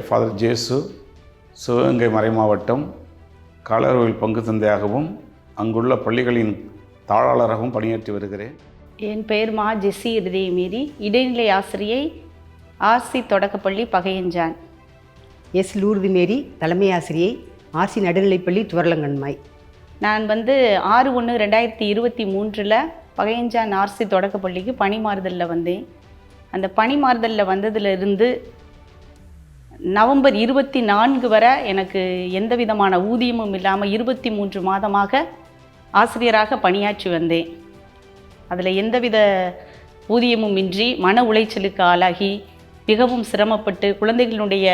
Father ஜேசு, சிவகங்கை மறைமாவட்டம் காலர்கோவில் பங்கு தந்தையாகவும் அங்குள்ள பள்ளிகளின் தாளாளராகவும் பணியாற்றி வருகிறேன். என் பெயர் மா ஜெஸ்ஸி இருதயமேரி, இடைநிலை ஆசிரியை, ஆர்சி தொடக்கப்பள்ளி பகையஞ்சான். எஸ் லூர்து மேரி, தலைமை ஆசிரியை, ஆர்சி நடுநிலைப்பள்ளி துவரலங்கண்மாய். நான் 6/1/2023 பகையஞ்சான் ஆர்சி தொடக்கப்பள்ளிக்கு பணிமாறுதலில் வந்தேன். அந்த பணிமாறுதலில் வந்ததிலிருந்து நவம்பர் 24 வரை எனக்கு எந்த விதமான ஊதியமும் இல்லாமல் 23 மாதமாக ஆசிரியராக பணியாற்றி வந்தேன். அதில் எந்தவித ஊதியமும் இன்றி மன உளைச்சலுக்கு ஆளாகி மிகவும் சிரமப்பட்டு குழந்தைகளுடைய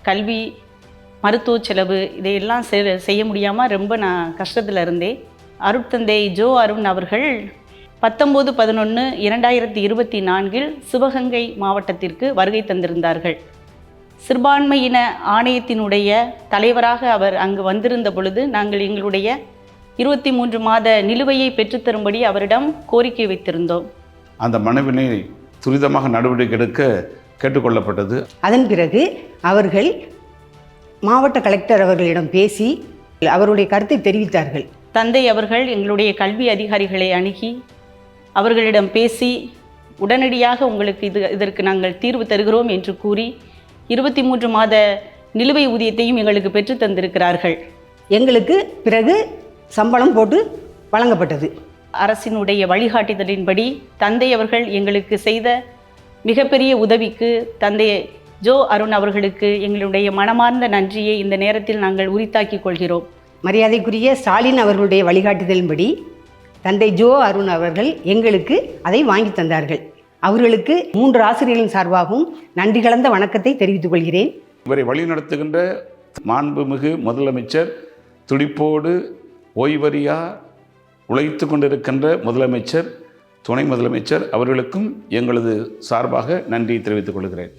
கல்வி, மருத்துவ செலவு இதையெல்லாம் செய்ய முடியாமல் ரொம்ப நான் கஷ்டத்தில் இருந்தேன். அருட்தந்தை ஜோ அருண் அவர்கள் 19/11/2024 சிவகங்கை மாவட்டத்திற்கு வருகை தந்திருந்தார்கள். சிறுபான்மையின ஆணையத்தினுடைய தலைவராக அவர் அங்கு வந்திருந்த பொழுது நாங்கள் எங்களுடைய 23 மாத நிலுவையை பெற்றுத்தரும்படி அவரிடம் கோரிக்கை வைத்திருந்தோம். அந்த மனுவினை துரிதமாக நடவடிக்கை எடுக்க கேட்டுக்கொள்ளப்பட்டது. அதன் பிறகு அவர்கள் மாவட்ட கலெக்டர் அவர்களிடம் பேசி அவருடைய கருத்தை தெரிவித்தார்கள். தந்தை அவர்கள் எங்களுடைய கல்வி அதிகாரிகளை அணுகி அவர்களிடம் பேசி உடனடியாக உங்களுக்கு இதற்கு நாங்கள் தீர்வு தருகிறோம் என்று கூறி 23 மாத நிலுவை ஊதியத்தையும் எங்களுக்கு பெற்று தந்திருக்கிறார்கள். எங்களுக்கு பிறகு சம்பளம் போட்டு வழங்கப்பட்டது. அரசினுடைய வழிகாட்டுதலின்படி தந்தை அவர்கள் எங்களுக்கு செய்த மிகப்பெரிய உதவிக்கு தந்தை ஜோ அருண் அவர்களுக்கு எங்களுடைய மனமார்ந்த நன்றியை இந்த நேரத்தில் நாங்கள் உரித்தாக்கிக் கொள்கிறோம். மரியாதைக்குரிய ஸ்டாலின் அவர்களுடைய வழிகாட்டுதலின்படி தந்தை ஜோ அருண் அவர்கள் எங்களுக்கு அதை வாங்கி தந்தார்கள். அவர்களுக்கு 3 ஆசிரியர்களின் சார்பாகவும் நன்றி கலந்த வணக்கத்தை தெரிவித்துக் கொள்கிறேன். இவரை வழிநடத்துகின்ற மாண்புமிகு முதலமைச்சர், துடிப்போடு ஓய்வறியா உழைத்து கொண்டிருக்கின்ற முதலமைச்சர், துணை முதலமைச்சர் அவர்களுக்கும் எங்களது சார்பாக நன்றி தெரிவித்துக் கொள்கிறேன்.